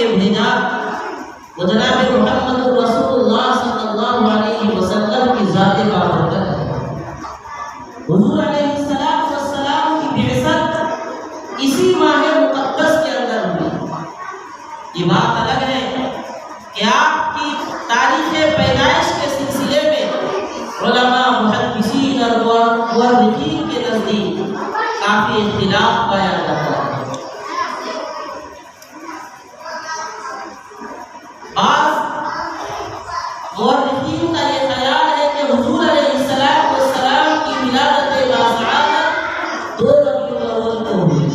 کے بھیجا وہ جناب محمد رسول اللہ صلی اللہ علیہ وسلم کی ذات بابرکت ہے۔ حضور علیہ السلام کی بعثت اسی ماہ مقدس کے اندر ہوئی۔ یہ بات الگ ہے کہ آپ کی تاریخ پیدائش کے سلسلے میں علماء محدثین اور مورخین کے نزدیک کافی اختلاف پایا جاتا ہے۔ بعض مورخین کا یہ خیال ہے کہ حضور علیہ السلام کی ولادت باسعادت 2 ربیع الاول کو ہوئی۔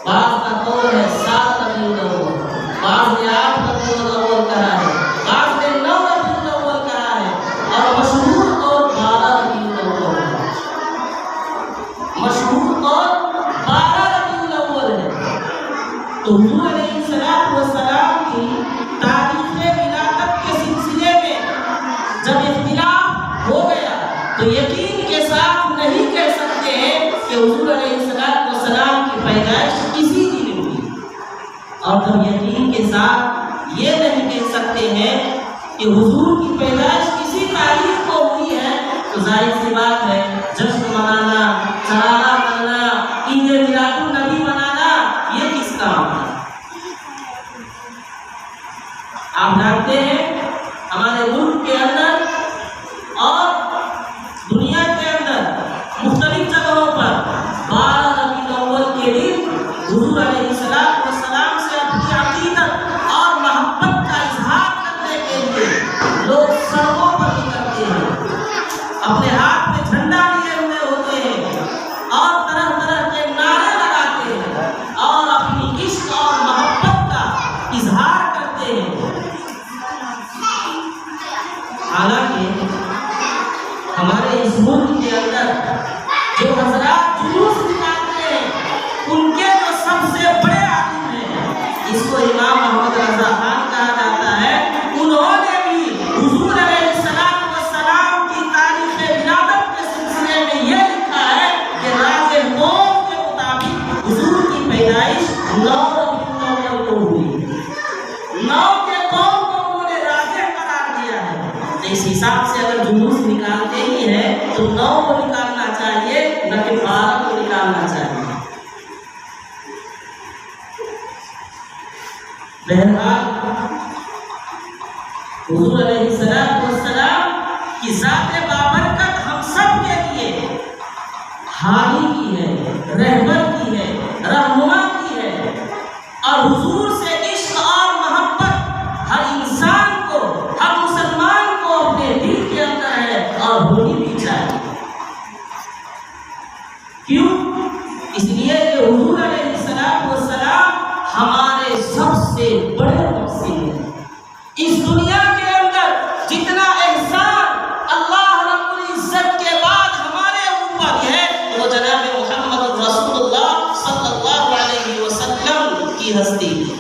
بعض کا قول ہے 7 ربیع الاول، بعض نے 8 ربیع الاول کہا ہے، بعض نے 9 ربیع الاول کہا ہے، اور مشہور قول 12 ربیع الاول ہے۔ مشہور قول 12 ربیع الاول ہے۔ تو حضور علیہ السلام کی تاریخ ولادت کے سلسلے میں جب اختلاف ہو گیا تو یقین کے ساتھ نہیں کہہ سکتے ہیں کہ حضور علیہ السلام کی پیدائش کسی دن ہوئی، اور جب یقین کے ساتھ یہ نہیں کہہ سکتے ہیں کہ حضور کی پیدائش کسی تاریخ کو ہوئی ہے تو ظاہر سی بات ہے جشن منانا، چراغا کرنا، عید میلاد النبی منانا یہ کس کام ہے؟ آپ جانتے ہیں ہمارے ملک کے اندر اور دنیا کے اندر مختلف جگہوں پر 12 ربیع الاول کے دن حضور علیہ السلام سے اپنی عقیدت اور محبت کا اظہار کرنے کے لیے لوگ سڑکوں پر نکلتے ہیں، اپنے ہاتھ میں جھنڈا لیے ہوئے ہوتے ہیں اور طرح طرح کے نعرے لگاتے ہیں اور اپنی عشق اور محبت کا اظہار کرتے ہیں۔ حالانکہ ہمارے اس ملک کے اندر جو حضرات جلوس نکالتے ہیں ان کے جو سب سے بڑے عالم ہیں، اس کو امام محمد رضا خان کہا جاتا ہے، انہوں نے بھی حضور علیہ السلام کی تاریخ ولادت کے سلسلے میں یہ لکھا ہے کہ راز قوم کے مطابق حضور کی پیدائش 9 ربیع الاول کو ہوئی۔ 9 کے قوم کو انہوں نے راجح قرار دیا ہے۔ اس حساب سے اگر جلوس نکالتے ہی ہیں تو 9 کو نکالنا چاہیے نہ کہ 12 کو نکالنا چاہیے۔ بہرحال حضور علیہ السلام کی ذات بابرکت ہم سب کے لیے حامی کی ہے، رہبر کی ہے، رہنما کی ہے، اور حضور سے عشق اور محبت ہر انسان کو، ہر مسلمان کو اپنے دل کے اندر ہے اور ہونی بھی چاہیے۔ کیوں؟ اس لیے کہ حضور علیہ السلام ہمارے سب سے بڑے محسن ہیں۔ اس دنیا کے اندر جتنا احسان اللہ رب العزت کے بعد ہمارے اوپر ہے وہ جناب محمد رسول اللہ صلی اللہ علیہ وسلم کی ہستی ہے۔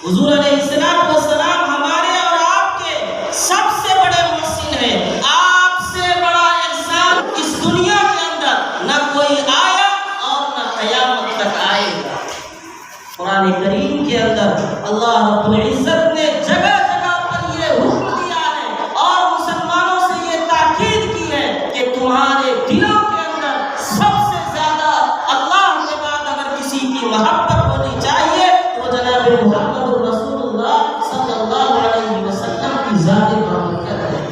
حضور علیہ السلام ہمارے اور آپ کے سب سے بڑے محسن ہیں۔ آپ سے بڑا احسان اس دنیا کے اندر نہ کوئی آیا اور نہ قیامت تک آئے گا۔ قرآن کریم کے اندر اللہ رب العزت نے جگہ جگہ پر یہ حکم دیا ہے اور مسلمانوں سے یہ تاکید کی ہے کہ تمہارے دلوں کے اندر سب سے زیادہ اللہ کے بعد اگر کسی کی محبت ہونی چاہیے تو جناب محمد رسول اللہ صلی اللہ علیہ وسلم کی ذات بابرکت ہے۔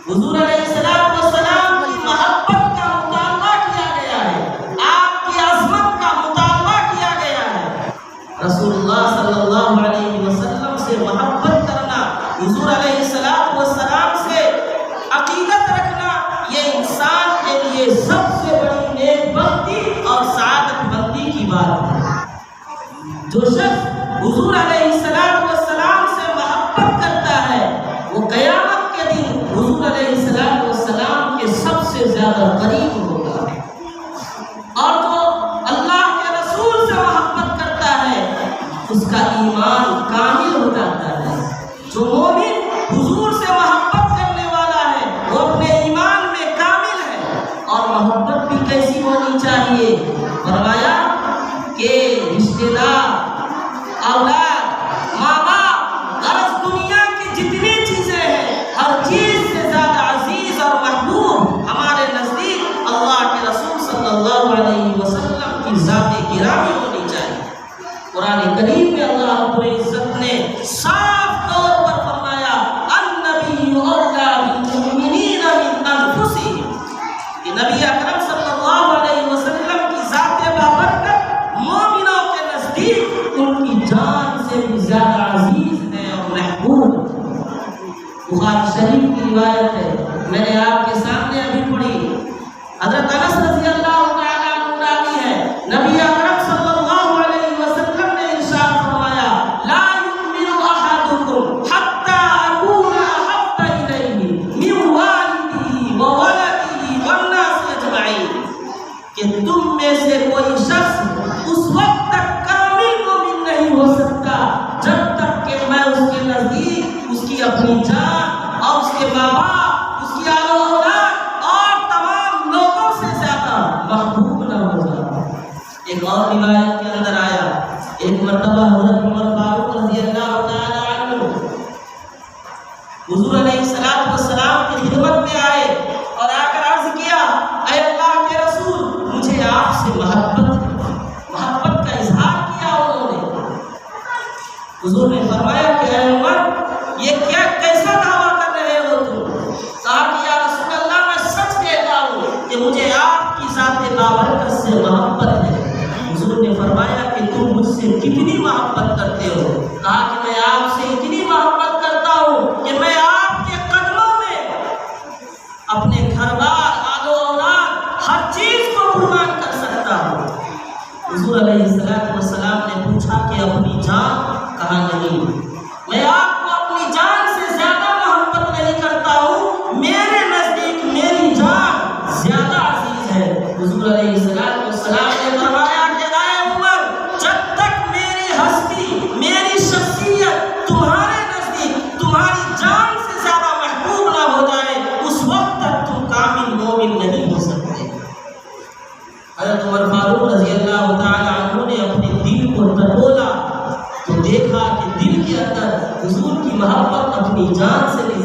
حضور علیہ السلام کی محبت کا مطالبہ کیا گیا ہے، آپ کی عظمت کا مطالبہ کیا گیا ہے۔ رسول اللہ صلی اللہ علیہ وسلم سے محبت کرنا، حضور علیہ السلام سے عقیدت رکھنا، یہ انسان کے لیے سب سے بڑی نیک بختی اور سعادت مندی کی بات ہے۔ جو شخص حضور علیہ السلام سے محبت کرتا ہے وہ قیامت کے دن حضور علیہ السلام کے سب سے زیادہ قریب ہوگا، اور جو اللہ کے رسول سے محبت کرتا ہے اس کا ایمان کامل ہو جاتا ہے۔ جو مومن حضور سے محبت کرنے والا ہے وہ اپنے ایمان میں کامل ہے۔ اور محبت بھی کیسی ہونی چاہیے؟ فرمایا کہ رشتے دار، اولاد، زیادہ عزیز ہے اور محبوب ہے۔ بخاری شریف کی روایت ہے، میں نے آپ کے سامنے ابھی پڑھی، حضرت انس رضی اللہ تعالیٰ عنہ راوی ہے، نبی اکرم صلی اللہ علیہ وسلم نے ارشاد فرمایا لا یؤمن احدکم حتی اکون احب الیہ من والدہ وولدہ والناس اجمعین، کہ تم میں سے کوئی شخص اس وقت تک کامل مومن نہیں ہو سکتا جب تک کہ میں اس کے نزدیک اس کی اپنی جان اور اس کے ماں باپ، اس کی آل و اولاد اور تمام لوگوں سے زیادہ محبوب نہ ہو جاتا۔ ایک اور روایت کے اندر آیا، ایک مرتبہ حضرت عمر فاروق رضی اللہ تعالی عنہ حضور علیہ السلام کی خدمت میں آئے اور آ کر عرض کیا، اے اللہ کے رسول، مجھے آپ سے محبت کا اظہار کیا انہوں نے۔ حضور نے فرمایا کہ اے عمر، یہ کیسا دعویٰ کر رہے ہو تم؟ کہا کہ یا رسول اللہ، میں سچ کہتا ہوں کہ مجھے آپ کی ذات بابرکت سے محبت ہے۔ حضور نے فرمایا کہ تم مجھ سے کتنی محبت کرتے ہو؟ کہا کہ میں آپ سے اتنی محبت کرتا ہوں کہ میں آپ کے قدموں میں اپنے گھر بار، آل و اولاد، ہر چیز کو قربان کر سکتا ہوں۔ حضور علیہ السلام نے پوچھا کہ اپنی جان؟ کہا نہیں، میں آپ کو اپنی جان سے زیادہ محبت نہیں کرتا ہوں، میرے نزدیک میری جان زیادہ عزیز ہے۔ حضور علیہ السلام نے فرمایا کہ اے عمر، جب تک میری ہستی، میری شخصیت تمہارے نزدیک تمہاری جان سے زیادہ محبوب نہ ہو جائے، اس وقت تک تم کامل مومن نہیں ہو سکتے۔ حضرت عمر فاروق رضی اللہ تعالی عنہ نے اپنے دل کو ٹٹولا تو دیکھا کہ دل کے اندر حضور کی محبت اپنی جان سے بھی